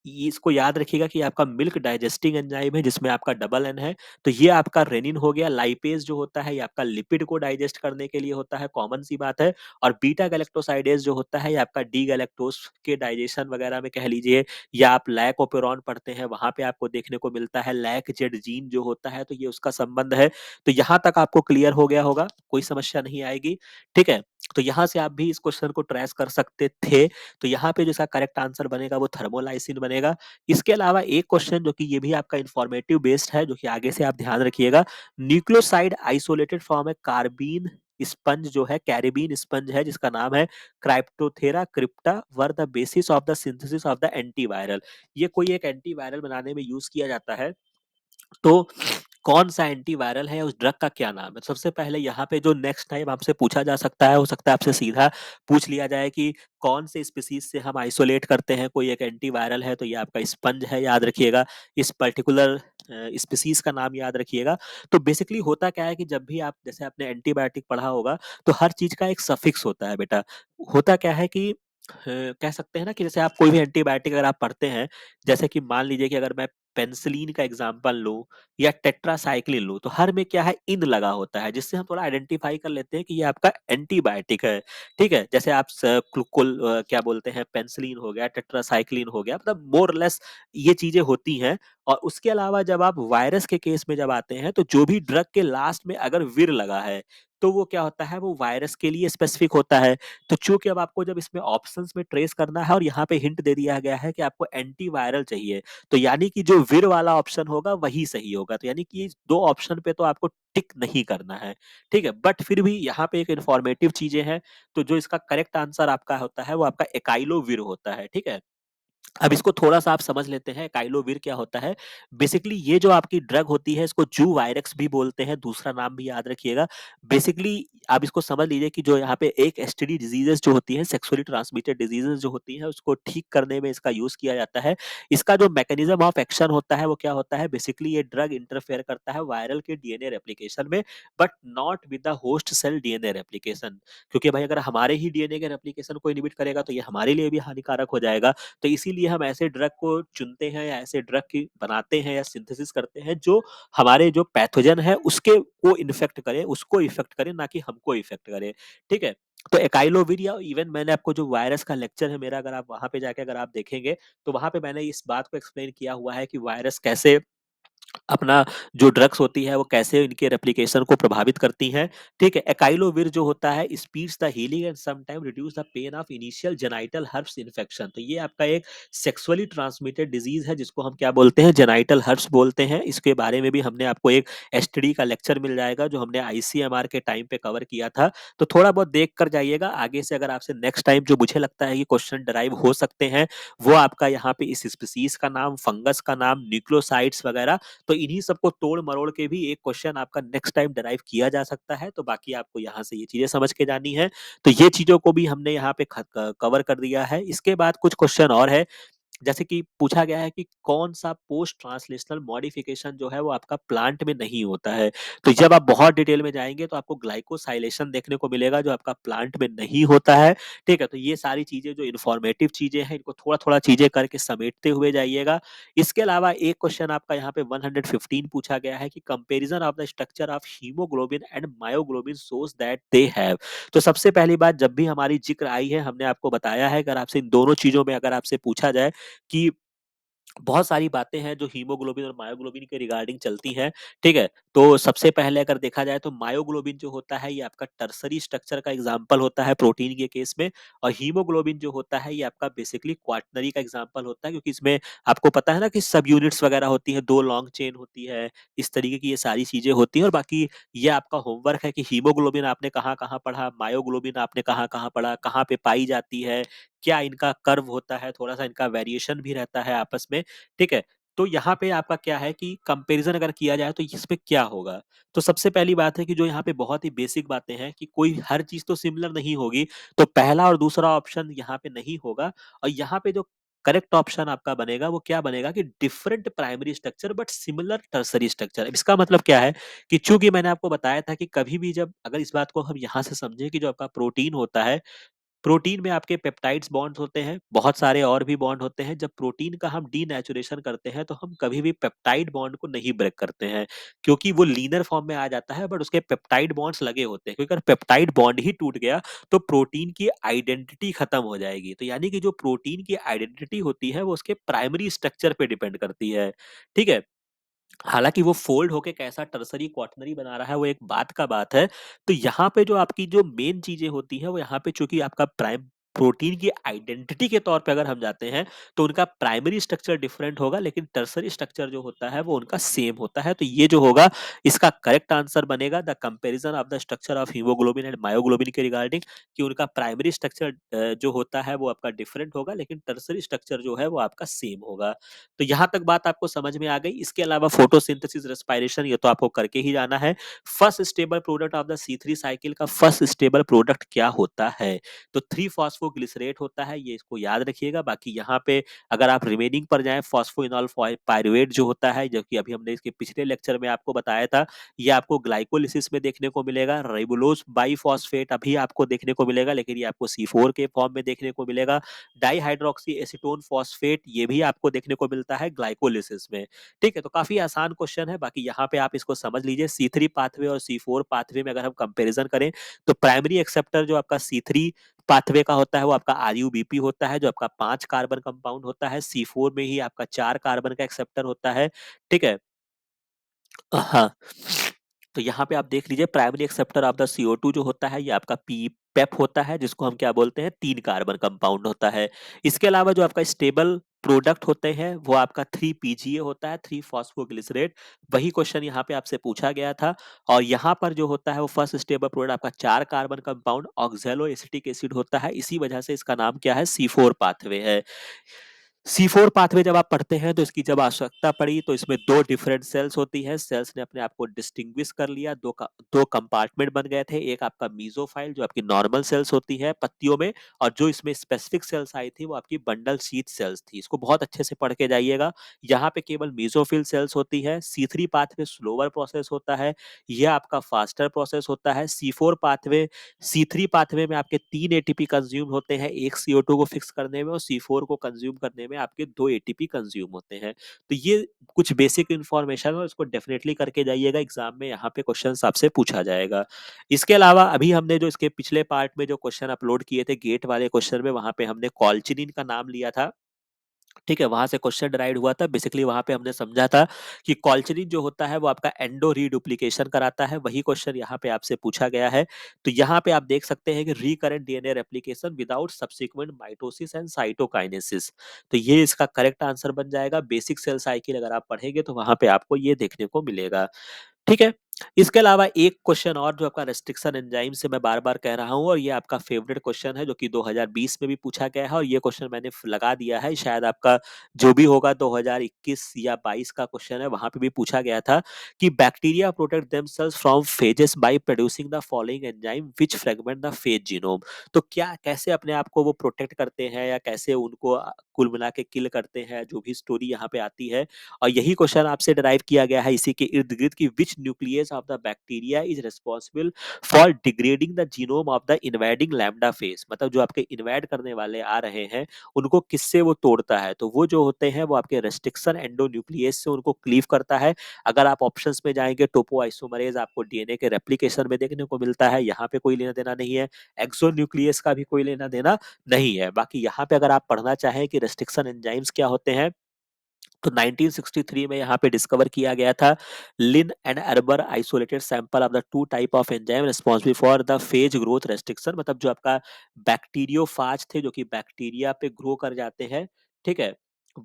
इसको याद रखिएगा कि आपका मिल्क डाइजेस्टिंग एंजाइम है जिसमें आपका डबल एन है। तो ये आपका रेनिन हो गया। लाइपेज जो होता है ये आपका लिपिड को डाइजेस्ट करने के लिए होता है, कॉमन सी बात है। और बीटा गैलेक्टोसाइडेज जो होता है ये आपका डी गैलेक्टोज के डाइजेशन वगैरह में कह लीजिए, या आप लैकोपेरॉन पढ़ते हैं वहां पे आपको देखने को मिलता है। लैक जेड जीन जो होता है तो ये उसका संबंध है। तो यहाँ तक आपको क्लियर हो गया होगा, कोई समस्या नहीं आएगी, ठीक है? तो यहाँ से आप भी इस क्वेश्चन को ट्रेस कर सकते थे। तो यहाँ पे जो इसका करेक्ट आंसर बनेगा वो थर्मोलाइसिन बनेगा। इसके अलावा एक क्वेश्चन जो कि ये भी आपका इंफॉर्मेटिव बेस्ड है, जो कि आगे से आप ध्यान रखिएगा। Nucleoside isolated from a Caribbean sponge जो है, कैरिबीन स्पंज है जिसका नाम है Cryptotethya crypta, were the basis of the synthesis of the antiviral. ये कोई एक एंटीवायरल बनाने में यूज किया जाता है। तो कौन सा एंटीवायरल है, उस ड्रग का क्या नाम है? सबसे पहले यहाँ पे जो नेक्स्ट टाइम आपसे पूछा जा सकता है, हो सकता है आपसे सीधा पूछ लिया जाए कि कौन से स्पीसीज से हम आइसोलेट करते हैं कोई एक एंटीवायरल है, तो ये आपका स्पंज है, याद रखिएगा। इस पर्टिकुलर स्पीसीज का नाम याद रखिएगा। तो बेसिकली होता क्या है कि जब भी आप, जैसे आपने एंटीबायोटिक पढ़ा होगा, तो हर चीज का एक सफिक्स होता है बेटा। होता क्या है कि कह सकते हैं ना कि जैसे आप कोई भी एंटीबायोटिक अगर आप पढ़ते हैं, जैसे कि मान लीजिए कि अगर मैं पेनिसिलिन का एग्जांपल लूं या टेट्रासाइक्लिन लूं, तो हर में क्या है, इन लगा होता है, जिससे हम थोड़ा आइडेंटिफाई कर लेते हैं कि ये आपका एंटीबायोटिक है, ठीक है? जैसे आप क्या बोलते हैं, पेनिसिलिन हो गया, टेट्रासाइक्लिन हो गया, मतलब मोर लेस ये चीजें होती हैं। और उसके अलावा जब आप वायरस के केस में जब आते हैं, तो जो भी ड्रग के लास्ट में अगर विर लगा है, तो वो क्या होता है, वो वायरस के लिए स्पेसिफिक होता है। तो चूंकि अब आपको जब इसमें ऑप्शंस में ट्रेस करना है और यहाँ पे हिंट दे दिया गया है कि आपको एंटीवायरल चाहिए, तो यानी कि जो विर वाला ऑप्शन होगा वही सही होगा। तो यानी कि दो ऑप्शन पे तो आपको टिक नहीं करना है, ठीक है? बट फिर भी यहाँ पे एक इंफॉर्मेटिव चीजें हैं। तो जो इसका करेक्ट आंसर आपका होता है वो आपका एकाइलोविर होता है, ठीक है? अब इसको थोड़ा-सा आप समझ लेते हैं, काइलोविर क्या होता है। बेसिकली ये जो आपकी ड्रग होती है इसको जू वायरस भी बोलते हैं, दूसरा नाम भी याद रखिएगा। बेसिकली आप इसको समझ लीजिए कि जो यहाँ पे एक एसटीडी डिजीजेज़ जो होती हैं, सेक्सुअली ट्रांसमिटेड डिजीजेज़ जो होती हैं, उसको ठीक करने में इसका यूज़ किया जाता है। इसका जो मैकेनिज़्म ऑफ एक्शन होता है वो क्या होता है, बेसिकली ये ड्रग इंटरफेयर करता है वायरल के डीएनए रेप्लिकेशन में, but not with the host cell DNA replication. क्योंकि भाई अगर हमारे ही डीएनए के रेप्लिकेशन को इनहिबिट करेगा तो ये हमारे लिए भी हानिकारक हो जाएगा। तो इसीलिए हम ऐसे ड्रग को चुनते हैं या ऐसे ड्रग की बनाते हैं या सिंथेसिस करते हैं जो हमारे जो पैथोजन है उसके को इन्फेक्ट करे, उसको इफेक्ट करे, ना कि हमको इफेक्ट करे, ठीक है? तो एकाइलोविर, या इवन मैंने आपको जो वायरस का लेक्चर है मेरा, अगर आप वहां पे जाके अगर आप देखेंगे, तो वहां पे मैंने इस बात को एक्सप्लेन किया हुआ है कि वायरस कैसे अपना जो ड्रग्स होती है वो कैसे इनके रेप्लिकेशन को प्रभावित करती हैं, ठीक है? एकाइलोविर जो होता है speeds the healing and sometime reduce the pain of initial genital herpes infection. तो ये आपका एक सेक्सुअली ट्रांसमिटेड डिजीज है जिसको हम क्या बोलते हैं, जेनाइटल हर्प्स बोलते हैं। इसके बारे में भी हमने आपको एक एसटीडी का लेक्चर मिल जाएगा जो हमने आईसीएमआर के टाइम पे कवर किया था। तो थोड़ा बहुत देख कर जाइएगा। आगे से अगर आपसे नेक्स्ट टाइम जो मुझे लगता है कि क्वेश्चन डराइव हो सकते हैं, वो आपका यहाँ पे इस स्पीसीज का नाम, फंगस का नाम, न्यूक्लियोसाइड्स वगैरह, तो इन्हीं सबको तोड़ मरोड़ के भी एक क्वेश्चन आपका नेक्स्ट टाइम डराइव किया जा सकता है। तो बाकी आपको यहाँ से ये चीजें समझ के जानी है। तो ये चीजों को भी हमने यहाँ पे कवर कर दिया है। इसके बाद कुछ क्वेश्चन और है जैसे कि पूछा गया है कि कौन-सा पोस्ट ट्रांसलेशनल मॉडिफिकेशन जो है वो आपका प्लांट में नहीं होता है। तो जब आप बहुत डिटेल में जाएँगे तो आपको ग्लाइकोसाइलेशन देखने को मिलेगा जो आपका प्लांट में नहीं होता है, ठीक है? तो ये सारी चीज़ें जो इन्फॉर्मेटिव चीज़ें हैं इनको थोड़ा-थोड़ा चीज़ें करके समेटते हुए जाइएगा। इसके अलावा एक क्वेश्चन आपका यहाँ पे 115 पूछा गया है कि comparison of the structure of haemoglobin and myoglobin shows that they have. तो सबसे पहली बात जब भी हमारी ज़िक्र आई है हमने आपको बताया है अगर आपसे इन दोनों चीज़ों में अगर आपसे पूछा जाए कि बहुत सारी बातें हैं जो हीमोग्लोबिन और मायोग्लोबिन के रिगार्डिंग चलती हैं, ठीक है? तो सबसे पहले अगर देखा जाए तो मायोग्लोबिन जो होता है ये आपका टर्शरी स्ट्रक्चर का एग्जाम्पल होता है प्रोटीन के केस में और हीमोग्लोबिन जो होता है ये आपका बेसिकली क्वाटरनरी का एग्जाम्पल होता है क्योंकि इसमें आपको पता है ना कि सब यूनिट्स वगैरह होती हैं, 2 लॉन्ग चेन होती है, इस तरीके की ये सारी चीज़ें होती हैं और बाकी ये आपका होमवर्क है कि हीमोग्लोबिन आपने कहाँ-कहाँ पढ़ा, मायोग्लोबिन आपने कहाँ-कहाँ पढ़ा, कहाँ पे पाई जाती है, क्या इनका कर्व होता है, थोड़ा-सा इनका वेरिएशन भी रहता है आपस में। ठीक है? तो यहाँ पे आपका क्या है कि कंपैरिज़न अगर किया जाए तो इसमें क्या होगा? तो सबसे पहली बात है कि जो यहाँ पे बहुत ही बेसिक बातें हैं कि कोई हर चीज़ तो सिमिलर नहीं होगी, तो पहला और दूसरा ऑप्शन यहाँ पे नहीं होगा और यहाँ पे जो करेक्ट ऑप्शन आपका बनेगा वो क्या बनेगा कि different primary structure but similar tertiary structure. अब इसका मतलब क्या है कि चूँकि मैंने आपको बताया था कि कभी भी जब अगर इस बात को हम यहाँ से समझें कि जो आपका प्रोटीन होता है प्रोटीन में आपके पेप्टाइड्स बॉन्ड्स होते हैं, बहुत सारे और भी बॉन्ड होते हैं। जब प्रोटीन का हम डीनेचुरेशन करते हैं, तो हम कभी भी पेप्टाइड बॉन्ड को नहीं ब्रेक करते हैं, क्योंकि वो लीनर फॉर्म में आ जाता है, बट उसके पेप्टाइड बॉन्ड्स लगे होते हैं। क्योंकि अगर पेप्टाइड बॉन्ड ही टूट गया, तो प्रोटीन की आइडेंटिटी खत्म हो जाएगी। तो यानी कि जो प्रोटीन की आइडेंटिटी होती है, वो उसके प्राइमरी स्ट्रक्चर पे डिपेंड करती है। ठीक है? हालाँकि वो फ़ोल्ड होके कैसा टर्शरी, क्वाटरनरी बना रहा है, वो एक बात का बात है। तो यहाँ पे जो आपकी जो मेन चीज़ें होती हैं, वो यहाँ पे चूँकि आपका प्राइम प्रोटीन की आइडेंटिटी के तौर पे अगर हम जाते हैं, तो उनका प्राइमरी स्ट्रक्चर डिफरेंट होगा, लेकिन टर्शरी स्ट्रक्चर जो होता है, वो उनका सेम होता है। तो ये जो होगा, इसका करेक्ट आंसर बनेगा the comparison of the structure of haemoglobin and myoglobin के रिगार्डिंग कि उनका प्राइमरी स्ट्रक्चर जो होता है, वो आपका डिफरेंट होगा, लेकिन टर्शरी स्ट्रक्चर जो है, वो आपका सेम होगा। तो यहाँ तक बात आपको समझ में आ गई। इसके अलावा फोटोसिंथेसिस, रेस्पिरेशन ये तो आपको करके ही जाना है। First stable product of the C3 cycle का फर्स्ट स्टेबल प्रोडक्ट क्या होता है? तो 3 फॉस्फोग्लिसरेट होता है, ये इसको याद रखिएगा। बाकी यहाँ पे अगर आप रिमेनिंग पर जाएँ फॉस्फोइनॉल पाइरुवेट जो होता है, जो कि अभी हमने इसके पिछले लेक्चर में आपको बताया था, ये आपको ग्लाइकोलिसिस में देखने को मिलेगा। रिबोलोज बाइफॉस्फेट अभी आपको देखने को मिलेगा, लेकिन ये आपको C4 के फॉर्म में देखने को मिलेगा। डाइहाइड्रोक्सी एसीटोन फॉस्फेट ये भी आपको देखने को मिलता है ग्लाइकोलिसिस में। ठीक है? तो काफ़ी आसान क्वेश्चन है, बाकी यहाँ पे आप इसको समझ लीजिए C3 पाथवे और C4 पाथवे में अगर हम कंपैरिज़न करें, तो प्राइमरी एक्सेप्टर जो आपका C3 पाथवे का होता है, वो आपका RUBP होता है, जो आपका 5 कार्बन कंपाउंड होता है। C4 में ही आपका 4 कार्बन का एक्सेप्टर होता है। ठीक है? हाँ। तो यहाँ पे आप देख लीजिए primary acceptor of the CO2 जो होता है ये आपका पी पेप होता है जिसको हम क्या बोलते हैं 3 कार्बन कंपाउंड होता है। इसके अलावा जो आपका स्टेबल प्रोडक्ट होते हैं वो आपका 3 PGA होता है 3 फॉस्फोग्लिसरेट। वही क्वेश्चन यहाँ पे आपसे पूछा गया था और यहाँ पर जो होता है वो फर्स्ट स्टेबल प्रोडक्ट आपका 4 carbon compound oxalo acetic acid होता है। इसी वजह से इसका नाम क्या है C4 पाथवे है। C4 पाथवे जब आप पढ़ते हैं तो इसकी जब आवश्यकता पड़ी तो इसमें 2 डिफरेंट सेल्स होती हैं। सेल्स ने अपने आप को डिस्टिंग्विश कर लिया, 2 कंपार्टमेंट बन गए थे। एक आपका मेसोफाइल जो आपकी नॉर्मल सेल्स होती है पत्तियों में और जो इसमें स्पेसिफिक सेल्स आई थी वो आपकी बंडल शीथ सेल्स थी। इसको बहुत अच्छे से पढ़ के जाइएगा। यहाँ पे केवल मेसोफिल सेल्स होती है। C3 पाथवे स्लोवर प्रोसेस होता है, यह आपका फास्टर प्रोसेस होता है। C3 पाथवे में आपके 3 एटीपी कंज्यूम होते हैं, एक CO2 को फिक्स करने में और C4 को कंज्यूम करने में आपके 2 एटीपी कंज्यूम होते हैं। तो ये कुछ बेसिक इन्फॉर्मेशन है, इसको डेफिनेटली करके जाइएगा, एग्जाम में यहाँ पे क्वेश्चंस आपसे पूछा जाएगा। इसके अलावा अभी हमने जो इसके पिछले पार्ट में जो क्वेश्चन अपलोड किए थे गेट वाले क्वेश्चन में, वहाँ पे हमने कॉलचिनिन का नाम लिया था। ठीक है, वहाँ से क्वेश्चन डिराइव हुआ था। बेसिकली वहाँ पे हमने समझा था कि कॉलचिनिन जो होता है वो आपका एंडो रीडुप्लीकेशन कराता है। वही क्वेश्चन यहाँ पे आपसे पूछा गया है। तो यहाँ पे आप देख सकते हैं कि recurrent DNA replication without subsequent mitosis and cytokinesis. तो ये इसका करेक्ट आंसर बन जाएगा। बेसिक सेल साइकिल अगर आप पढ़ेंगे तो वहाँ पे आपको ये देखने को मिलेगा। ठीक है? इसके अलावा एक क्वेश्चन और जो आपका रेस्ट्रिक्शन एंजाइम से मैं बार-बार कह रहा हूँ और ये आपका फेवरेट क्वेश्चन है जो कि 2020 में भी पूछा गया है और ये क्वेश्चन मैंने लगा दिया है शायद आपका जो भी होगा 2021 या 22 का क्वेश्चन है वहां पे भी पूछा गया था कि bacteria protect themselves from phases by producing the following enzyme which fragment the phase genome. तो क्या कैसे अपने आप को वो प्रोटेक्ट करते हैं या कैसे उनको कुल मिला के किल करते हैं, जो भी स्टोरी यहाँ पे आती है और यही क्वेश्चन आपसे डिराइव किया गया है इसी के इर्द गिर्द कि which nuclease of the bacteria is responsible for degrading the genome of the invading lambda phage. मतलब जो आपके इन्वाइड करने वाले आ रहे हैं उनको किससे वो तोड़ता है, तो वो जो होते हैं वो आपके रेस्ट्रिक्शन एंडोन्यूक्लियस से उनको क्लीव करता है। अगर आप ऑप्शंस में जाएंगे टोपो आइसोमरेज आपको डीएनए के रेप्लिकेशन में देखने को मिलता है, यहाँ पे कोई लेना देना नहीं है। एक्सो न्यूक्लियस का भी कोई लेना देना नहीं है। बाकी यहाँ पे अगर आप पढ़ना चाहें कि रेस्ट्रिक्शन एंजाइम्स क्या होते हैं तो 1963 में यहाँ पे डिस्कवर किया गया था Linn and Arber isolated sample of the two type of enzyme responsible for the phage growth restriction. मतलब जो आपका बैक्टीरियोफाज थे जो कि बैक्टीरिया पे ग्रो कर जाते हैं, ठीक है।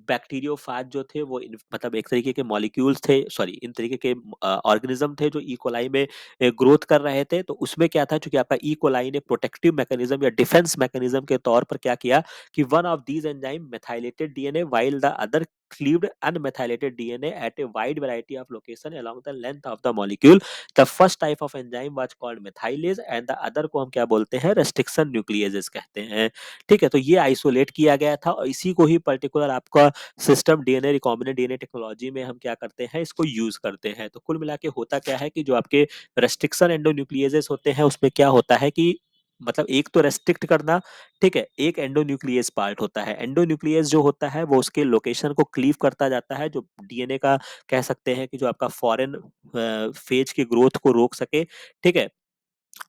बैक्टीरियोफाज जो थे वो मतलब एक तरीके के मॉलिक्यूल्स थे, सॉरी इन तरीके के ऑर्गेनिज्म थे जो इकोलाई में ग्रोथ कर रहे थे। तो उसमें क्या था, चूंकि आपका इकोलाई ने प्रोटेक्टिव मैकेनिज्म या डिफेंस मैकेनिज्म के तौर पर क्या किया कि one of these enzyme methylated DNA while the other cleaved unmethylated DNA at a wide variety of location along the length of the molecule. The first type of enzyme was called methylase and the other को हम क्या बोलते हैं, restriction nucleases कहते हैं। ठीक है, तो ये आइसोलेट किया गया था और इसी को ही पर्टिकुलर आपका system DNA recombinant DNA technology में हम क्या करते हैं, इसको यूज करते हैं। तो कुल मिला के होता क्या है कि जो आपके रेस्ट्रिक्शन एंडोन्यूक्लिएजेस होते हैं उसमें क्या होता है कि मतलब एक तो रेस्ट्रिक्ट करना, ठीक है, एक एंडोन्यूक्लियस पार्ट होता है। एंडोन्यूक्लियस जो होता है वो उसके लोकेशन को क्लीव करता जाता है, जो डीएनए का कह सकते हैं कि जो आपका फॉरेन फेज की ग्रोथ को रोक सके, ठीक है।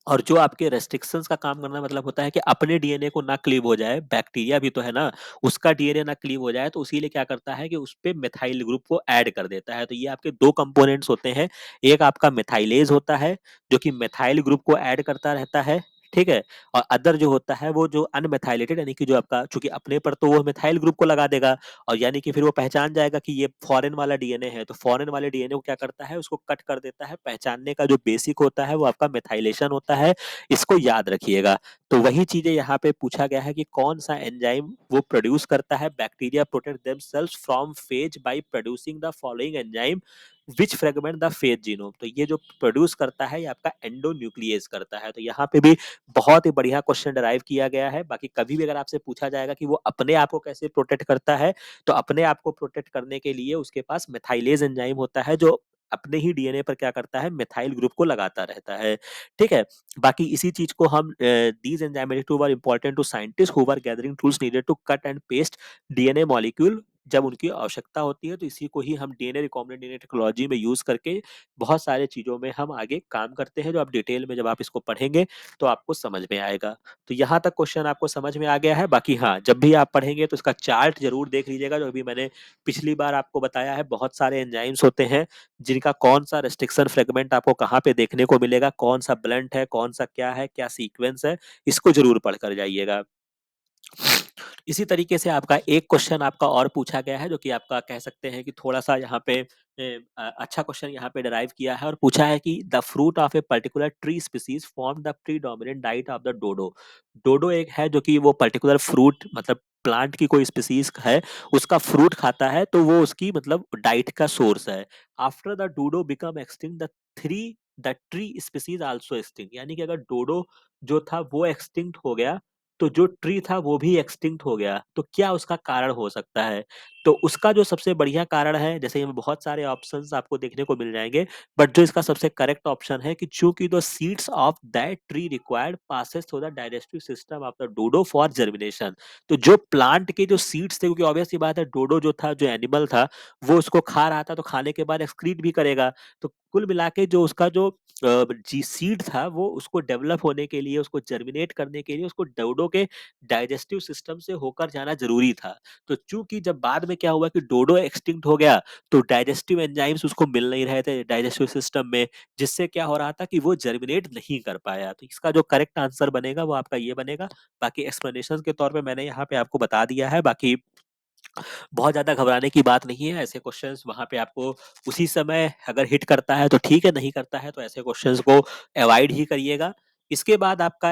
और जो आपके रेस्ट्रिक्शंस का काम करना मतलब होता है कि अपने डीएनए को ना क्लीव हो जाए, बैक्टीरिया भी तो है ना, उसका डीएनए ना क्लीव हो जाए, तो उसी लिए क्या करता है कि उस पे मिथाइल ग्रुप को ऐड कर देता है। तो ये आपके दो कंपोनेंट्स होते हैं, एक आपका मिथाइलेज होता है जो कि मिथाइल ग्रुप को ऐड करता रहता है, ठीक है। और अदर जो होता है वो जो अनमेथाइलेटेड यानी कि जो आपका, चूंकि अपने पर तो वो मिथाइल ग्रुप को लगा देगा और यानी कि फिर वो पहचान जाएगा कि ये फॉरेन वाला डीएनए है, तो फॉरेन वाले डीएनए को क्या करता है, उसको कट कर देता है। पहचानने का जो बेसिक होता है वो आपका मिथाइलेशन होता है, इसको याद रखिएगा। तो वही चीजें यहाँ पे पूछा गया है कि कौन सा एंजाइम वो प्रोड्यूस करता है, bacteria protect themselves from phase by producing the following enzyme which fragment the phase genome. तो ये जो प्रोड्यूस करता है ये आपका एंडोन्यूक्लियस करता है। तो यहाँ पे भी बहुत ही बढ़िया क्वेश्चन डराइव किया गया है। बाकी कभी भी अगर आपसे पूछा जाएगा कि वो अपने आप को कैसे प्रोटेक्ट करता है, तो अपने आप को प्रोटेक्ट करने के लिए उसके पास मेथाइलेज एंजाइम होता है जो अपने ही डीएनए पर क्या करता है, मिथाइल ग्रुप को लगाता रहता है, ठीक है। बाकी इसी चीज को हम these enzymatic tool were important to scientist who were gathering tools needed to cut and paste DNA molecule जब उनकी आवश्यकता होती है। तो इसी को ही हम डीएनए रिकॉम्बिनेंट डीएनए टेक्नोलॉजी में यूज करके बहुत सारे चीजों में हम आगे काम करते हैं, जो आप डिटेल में जब आप इसको पढ़ेंगे तो आपको समझ में आएगा। तो यहाँ तक क्वेश्चन आपको समझ में आ गया है। बाकी हाँ, जब भी आप पढ़ेंगे तो इसका चार्ट जरूर देख लीजिएगा, जो अभी मैंने पिछली बार आपको बताया है। बहुत सारे एंजाइम्स होते हैं जिनका कौन सा रेस्ट्रिक्शन फ्रेगमेंट आपको कहाँ पे देखने को मिलेगा, कौन सा ब्लंट है, कौन सा क्या है, क्या सीक्वेंस है, इसको जरूर पढ़ कर जाइएगा। इसी तरीके से आपका एक क्वेश्चन आपका और पूछा गया है जो कि आपका कह सकते हैं कि थोड़ा सा यहाँ पे अच्छा क्वेश्चन यहाँ पे डराइव किया है और पूछा है कि the fruit of a particular tree species form the predominant diet of the dodo. Dodo एक है जो कि वो पर्टिकुलर फ्रूट मतलब प्लांट की कोई स्पीसीज है, उसका फ्रूट खाता है तो वो उसकी मतलब डाइट का सोर्स है। After the dodo become extinct the tree species also extinct. यानी कि अगर डोडो जो था वो एक्सटिंक्ट हो गया तो जो ट्री था वो भी एक्सटिंक्ट हो गया। तो क्या उसका कारण हो सकता है, तो उसका जो सबसे बढ़िया कारण है, जैसे यहाँ बहुत सारे ऑप्शंस आपको देखने को मिल जाएंगे, बट जो इसका सबसे करेक्ट ऑप्शन है कि चूंकि the seeds of that tree required passes through the digestive system of the dodo for germination. तो जो प्लांट के जो सीड्स थे, क्योंकि ऑब्वियस सी बात है डोडो जो था, जो एनिमल था, वो उसको खा रहा था तो खाने के बाद एक्सक्रीट भी करेगा। तो कुल मिला के जो उसका जो जी सीड था वो उसको डेवलप होने के लिए, उसको जर्मिनेट करने के लिए उसको डोडो के डाइजेस्टिव सिस्टम से होकर जाना जरूरी था। तो चूंकि जब बाद में क्या हुआ कि डोडो एक्सटिंक्ट हो गया तो डाइजेस्टिव एंजाइम्स उसको मिल नहीं रहे थे डाइजेस्टिव सिस्टम में, जिससे क्या हो रहा था कि वो जर्मिनेट नहीं कर पाया। तो इसका जो करेक्ट आंसर बनेगा वो आपका ये बनेगा। बाकी एक्सप्लेनेशन के तौर पे मैंने यहाँ पे आपको बता दिया है। बाकी बहुत ज़्यादा घबराने की बात नहीं है, ऐसे क्वेश्चंस वहाँ पे आपको उसी समय अगर हिट करता है तो ठीक है, नहीं करता है तो ऐसे क्वेश्चंस को अवॉइड ही करिएगा। इसके बाद आपका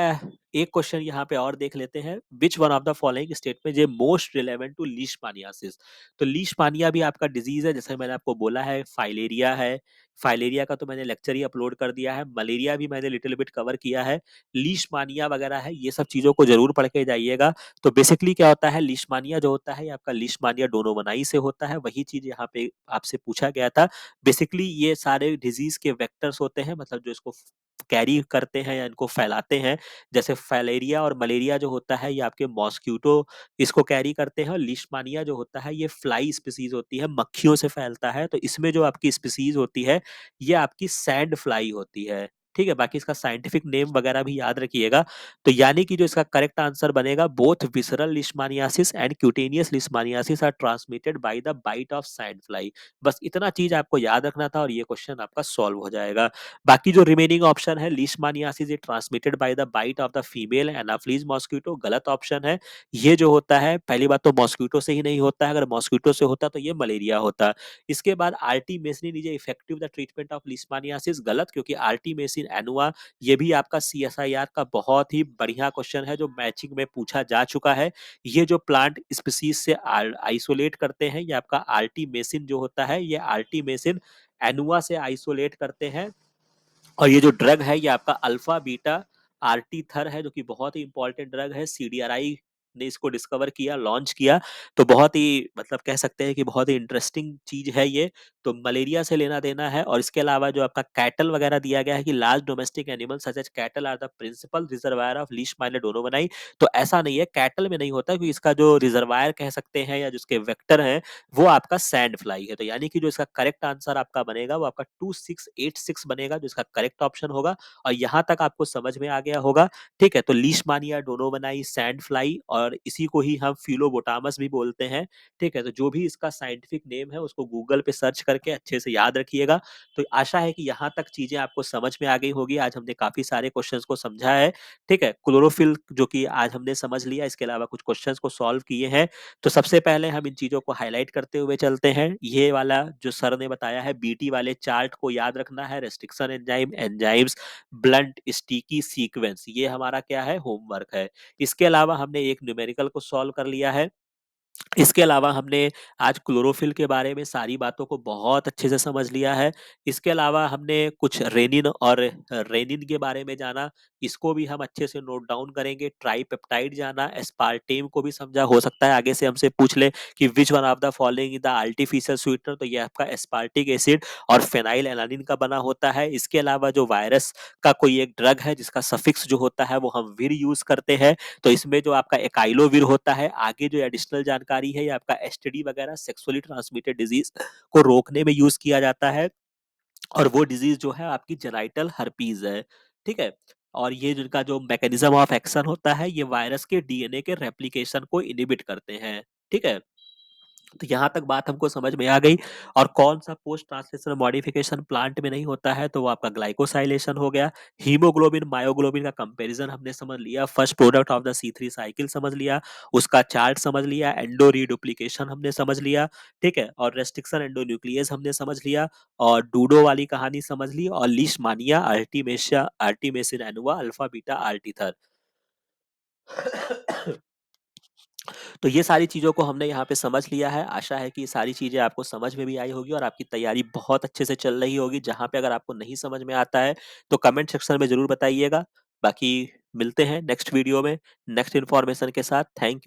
एक क्वेश्चन यहाँ पे और देख लेते हैं, which one of the following statement is most relevant to leishmaniasis. तो लीशमानिया भी आपका डिजीज है, जैसे मैंने आपको बोला है, फाइलेरिया है। फाइलेरिया का तो मैंने लेक्चर ही अपलोड कर दिया है, मलेरिया भी मैंने लिटिल बिट कवर किया है, लीशमानिया वगैरह है, ये सब चीज़ों को ज़रूर पढ़ के जाइएगा। तो बेसिकली क्या होता है, लीशमानिया जो होता है ये आपका लीशमानिया डोनोवनाई से होता है, वही चीज यहाँ पे आपसे पूछा गया था। बेसिकली ये सारे डिजीज के वेक्टर्स होते हैं, मतलब जो इसको कैरी करते हैं या इनको फैलाते हैं। जैसे फाइलेरिया और मलेरिया जो होता है ये आपके मॉस्क्यूटो इसको कैरी करते हैं, और लीशमानिया जो होता है ये फ्लाई स्पीसीज होती है, मक्खियों से फैलता है। तो इसमें जो आपकी स्पीसीज होती है ये आपकी सैंड फ्लाई होती है। ठीक है, बाकी इसका साइंटिफिक नेम वगैरह भी याद रखिएगा। तो यानी कि जो इसका करेक्ट आंसर बनेगा, both visceral leishmaniasis and cutaneous leishmaniasis are transmitted by the bite of sand fly. बस इतना चीज आपको याद रखना था और ये क्वेश्चन आपका सॉल्व हो जाएगा। बाकी जो रिमेनिंग ऑप्शन है, leishmaniasis is transmitted by the bite of the female anopheles mosquito, गलत ऑप्शन है। ये जो होता है, पहली बात तो मॉस्किटो से ही नहीं होता है, अगर मॉस्किटो से होता तो ये मलेरिया होता। इसके बाद artemisinin is effective the treatment of leishmaniasis, गलत, क्योंकि आर्टीमेसिन एनुआ ये भी आपका सीएसआईआर का बहुत ही बढ़िया क्वेश्चन है जो मैचिंग में पूछा जा चुका है। ये जो प्लांट स्पीसीज से आइसोलेट करते हैं, ये आपका आर्टीमेसिन जो होता है, ये आर्टीमेसिन एनुआ से आइसोलेट करते हैं। और ये जो ड्रग है ये आपका अल्फा बीटा आर्टीथर है, जो कि बहुत ही इंपॉर्टेंट ड्रग है। सीडीआरआई ने इसको डिस्कवर किया, लॉन्च किया। तो बहुत ही, मतलब कह सकते हैं कि बहुत ही इंटरेस्टिंग चीज है ये। तो मलेरिया से लेना देना है। और इसके अलावा जो आपका कैटल वगैरह दिया गया है कि large domestic animal such as cattle are the principal reservoir of leishmania donovani. तो ऐसा नहीं है, कैटल में नहीं होता, क्योंकि इसका जो रिजर्वायर कह सकते हैं या जिसके वेक्टर हैं वो आपका सैंड फ्लाई है। तो यानी कि जो इसका करेक्ट आंसर आपका बनेगा वो आपका 2686 बनेगा, जो इसका करेक्ट ऑप्शन होगा। और यहाँ तक आपको समझ में आ गया होगा। ठीक है, तो लीशमानिया डोनोवनाई सैंड फ्लाई, और इसी को ही हम फिलोबोटामस भी बोलते हैं। ठीक है, तो जो भी इसका साइंटिफिक नेम है उसको गूगल पे सर्च करके अच्छे से याद रखिएगा। तो आशा है कि यहाँ तक चीजें आपको समझ में आ गई होगी। आज हमने काफी सारे क्वेश्चंस को समझा है। ठीक है, क्लोरोफिल जो कि आज हमने समझ लिया, इसके अलावा कुछ क्वेश्चंस को सॉल्व किए हैं। तो सबसे पहले हम इन चीजों को हाईलाइट करते हुए चलते हैं। ये वाला जो सर ने बताया है, बीटी वाले चार्ट को याद रखना है, restriction enzyme, enzymes, blunt sticky sequence, ये हमारा क्या है, होमवर्क है। इसके अलावा हमने एक न्यूमेरिकल को सॉल्व कर लिया है। इसके अलावा हमने आज क्लोरोफिल के बारे में सारी बातों को बहुत अच्छे से समझ लिया है। इसके अलावा हमने कुछ रेनिन और रेनिन के बारे में जाना, इसको भी हम अच्छे से नोट डाउन करेंगे। ट्राइपेप्टाइड जाना, एस्पार्टेम को भी समझा, हो सकता है आगे से हमसे पूछ ले कि which one of the following is the artificial sweetener, तो ये आपका एस्पार्टिक एसिड और फेनाइल एलानिन का बना होता है। इसके अलावा जो वायरस का कोई एक ड्रग है जिसका सफिक्स जो होता है वो हम विर यूज करते हैं। तो इसमें जो आपका एकाइलोविर होता है, आगे जो एडिशनल जानकारी है, ये आपका एसटीडी वगैरह सेक्सुअली ट्रांसमिटेड डिजीज को रोकने में यूज किया जाता है। और वो डिजीज जो है आपकी जेनाइटल हर्पीज है। ठीक है, और ये जिनका जो मैकेनिज्म ऑफ एक्शन होता है, ये वायरस के डीएनए के रेप्लिकेशन को इनिबिट करते हैं। ठीक है, तो यहाँ तक बात हमको समझ में आ गई। और कौन सा पोस्ट ट्रांसलेशनल मॉडिफिकेशन प्लांट में नहीं होता है, तो वो आपका ग्लाइकोसाइलेशन हो गया। हीमोग्लोबिन मायोग्लोबिन का कंपैरिजन हमने समझ लिया, first product of the C3 cycle समझ लिया, उसका चार्ट समझ लिया, एंडो रीडुप्लीकेशन हमने समझ लिया। ठीक है, और रेस्ट्रिक्शन एंडोन्यूक्लियस हमने समझ लिया, और डूडो वाली कहानी समझ ली, और लीशमानिया आर्टिमेशिया आर्टिमेसिन एनुआ अल्फा बीटा आर्टिथर। तो ये सारी चीज़ों को हमने यहाँ पे समझ लिया है। आशा है कि ये सारी चीज़ें आपको समझ में भी आई होगी और आपकी तैयारी बहुत अच्छे से चल रही होगी। जहाँ पे अगर आपको नहीं समझ में आता है तो कमेंट सेक्शन में ज़रूर बताइएगा। बाकी मिलते हैं नेक्स्ट वीडियो में नेक्स्ट इन्फॉर्मेशन के साथ। Thank you.